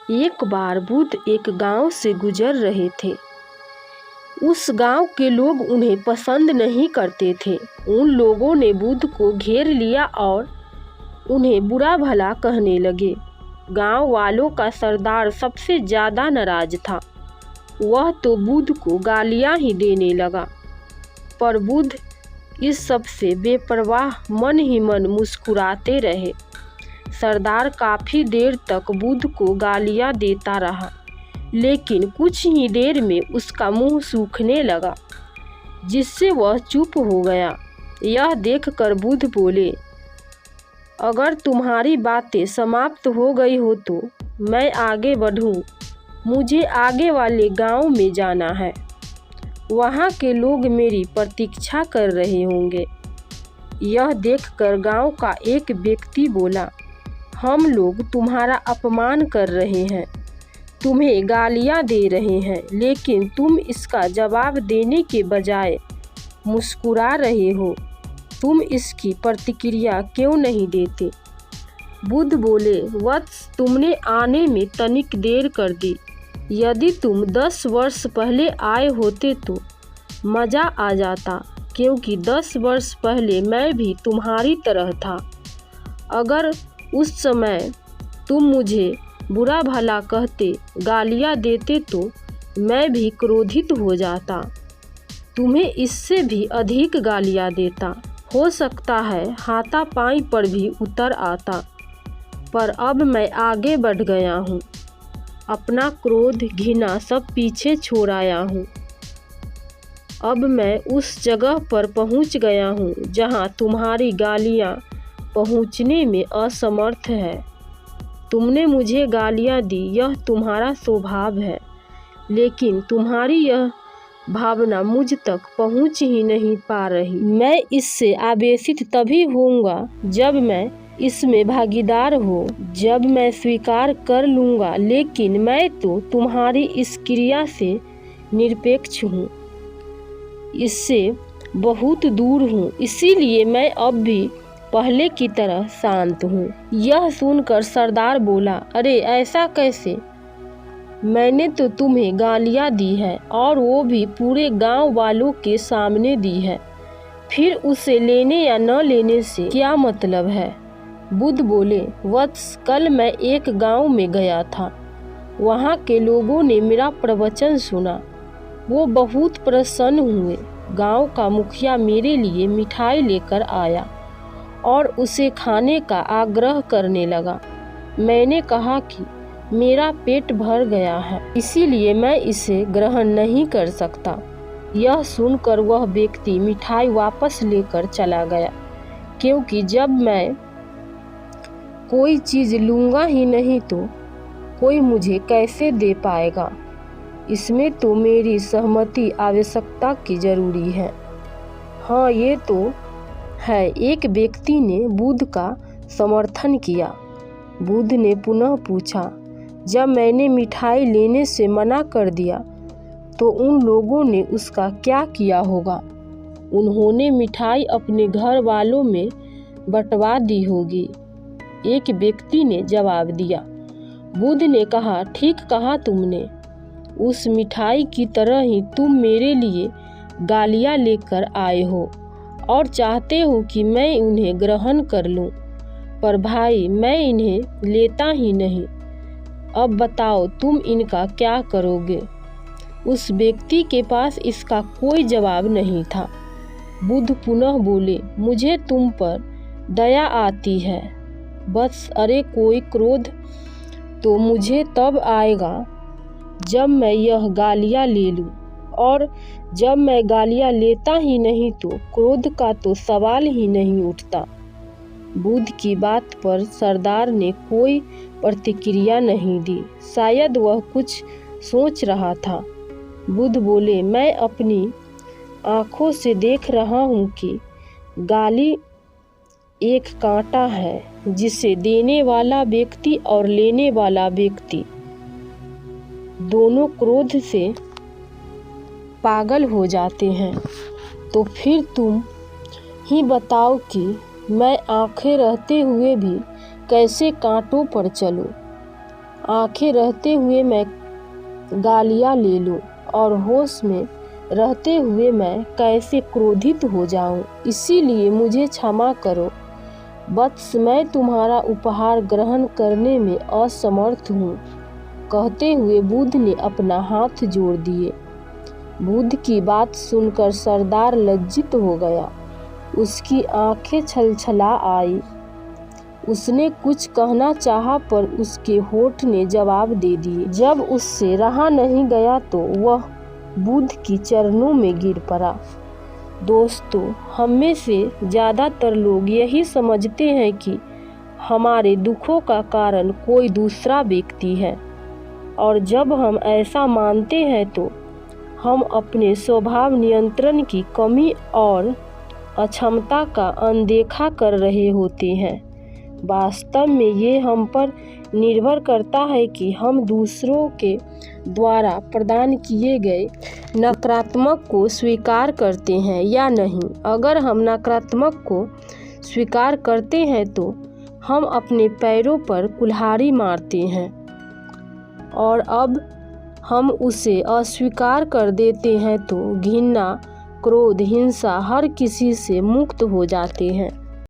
एक बार बुद्ध एक गांव से गुजर रहे थे। उस गांव के लोग उन्हें पसंद नहीं करते थे। उन लोगों ने बुद्ध को घेर लिया और उन्हें बुरा भला कहने लगे। गांव वालों का सरदार सबसे ज़्यादा नाराज था। वह तो बुद्ध को गालियां ही देने लगा, पर बुद्ध इस सब से बेपरवाह मन ही मन मुस्कुराते रहे। सरदार काफ़ी देर तक बुद्ध को गालियां देता रहा, लेकिन कुछ ही देर में उसका मुंह सूखने लगा, जिससे वह चुप हो गया। यह देखकर बुद्ध बोले, अगर तुम्हारी बातें समाप्त हो गई हो तो मैं आगे बढ़ूं। मुझे आगे वाले गांव में जाना है। वहां के लोग मेरी प्रतीक्षा कर रहे होंगे। यह देखकर गांव का एक व्यक्ति बोला, हम लोग तुम्हारा अपमान कर रहे हैं, तुम्हें गालियां दे रहे हैं, लेकिन तुम इसका जवाब देने के बजाय मुस्कुरा रहे हो। तुम इसकी प्रतिक्रिया क्यों नहीं देते? बुद्ध बोले, वत्स, तुमने आने में तनिक देर कर दी। यदि तुम 10 वर्ष पहले आए होते तो मज़ा आ जाता, क्योंकि 10 वर्ष पहले मैं भी तुम्हारी तरह था। अगर उस समय तुम मुझे बुरा भला कहते, गालियां देते तो मैं भी क्रोधित हो जाता, तुम्हें इससे भी अधिक गालियां देता। हो सकता है हाथापाई पर भी उतर आता, पर अब मैं आगे बढ़ गया हूँ। अपना क्रोध, घृणा सब पीछे छोड़ आया हूँ। अब मैं उस जगह पर पहुँच गया हूँ जहाँ तुम्हारी गालियाँ पहुँचने में असमर्थ है। तुमने मुझे गालियाँ दी, यह तुम्हारा स्वभाव है, लेकिन तुम्हारी यह भावना मुझ तक पहुँच ही नहीं पा रही। मैं इससे आवेशित तभी होऊंगा जब मैं इसमें भागीदार हो, जब मैं स्वीकार कर लूँगा, लेकिन मैं तो तुम्हारी इस क्रिया से निरपेक्ष हूँ, इससे बहुत दूर हूँ। इसीलिए मैं अब भी पहले की तरह शांत हूँ। यह सुनकर सरदार बोला, अरे ऐसा कैसे? मैंने तो तुम्हें गालियाँ दी है, और वो भी पूरे गांव वालों के सामने दी है। फिर उसे लेने या न लेने से क्या मतलब है? बुद्ध बोले, वत्स, कल मैं एक गांव में गया था। वहाँ के लोगों ने मेरा प्रवचन सुना। वो बहुत प्रसन्न हुए। गांव का मुखिया मेरे लिए मिठाई लेकर आया और उसे खाने का आग्रह करने लगा। मैंने कहा कि मेरा पेट भर गया है, इसीलिए मैं इसे ग्रहण नहीं कर सकता। यह सुनकर वह व्यक्ति मिठाई वापस लेकर चला गया, क्योंकि जब मैं कोई चीज़ लूँगा ही नहीं तो कोई मुझे कैसे दे पाएगा? इसमें तो मेरी सहमति आवश्यकता की जरूरी है। हाँ, ये तो है। एक व्यक्ति ने बुद्ध का समर्थन किया। बुद्ध ने पुनः पूछा, जब मैंने मिठाई लेने से मना कर दिया तो उन लोगों ने उसका क्या किया होगा? उन्होंने मिठाई अपने घर वालों में बंटवा दी होगी, एक व्यक्ति ने जवाब दिया। बुद्ध ने कहा, ठीक कहा तुमने। उस मिठाई की तरह ही तुम मेरे लिए गालियाँ लेकर आए हो और चाहते हो कि मैं उन्हें ग्रहण कर लूं, पर भाई मैं इन्हें लेता ही नहीं। अब बताओ तुम इनका क्या करोगे? उस व्यक्ति के पास इसका कोई जवाब नहीं था। बुद्ध पुनः बोले, मुझे तुम पर दया आती है बस। अरे कोई क्रोध तो मुझे तब आएगा जब मैं यह गालियाँ ले लूं, और जब मैं गालियाँ लेता ही नहीं तो क्रोध का तो सवाल ही नहीं उठता। बुद्ध की बात पर सरदार ने कोई प्रतिक्रिया नहीं दी। शायद वह कुछ सोच रहा था। बुद्ध बोले, मैं अपनी आँखों से देख रहा हूँ कि गाली एक कांटा है जिसे देने वाला व्यक्ति और लेने वाला व्यक्ति दोनों क्रोध से पागल हो जाते हैं। तो फिर तुम ही बताओ कि मैं आंखें रहते हुए भी कैसे कांटों पर चलूं? आंखें रहते हुए मैं गालियाँ ले लूं और होश में रहते हुए मैं कैसे क्रोधित हो जाऊं। इसीलिए मुझे क्षमा करो वत्स, मैं तुम्हारा उपहार ग्रहण करने में असमर्थ हूँ। कहते हुए बुद्ध ने अपना हाथ जोड़ दिए। बुद्ध की बात सुनकर सरदार लज्जित हो गया। उसकी आंखें छलछला आई। उसने कुछ कहना चाहा पर उसके होठ ने जवाब दे दिए। जब उससे रहा नहीं गया तो वह बुद्ध की चरणों में गिर पड़ा। दोस्तों, हम में से ज़्यादातर लोग यही समझते हैं कि हमारे दुखों का कारण कोई दूसरा व्यक्ति है, और जब हम ऐसा मानते हैं तो हम अपने स्वभाव नियंत्रण की कमी और अक्षमता का अनदेखा कर रहे होते हैं। वास्तव में ये हम पर निर्भर करता है कि हम दूसरों के द्वारा प्रदान किए गए नकारात्मक को स्वीकार करते हैं या नहीं। अगर हम नकारात्मक को स्वीकार करते हैं तो हम अपने पैरों पर कुल्हाड़ी मारते हैं, और अब हम उसे अस्वीकार कर देते हैं तो घृणा, क्रोध, हिंसा हर किसी से मुक्त हो जाते हैं।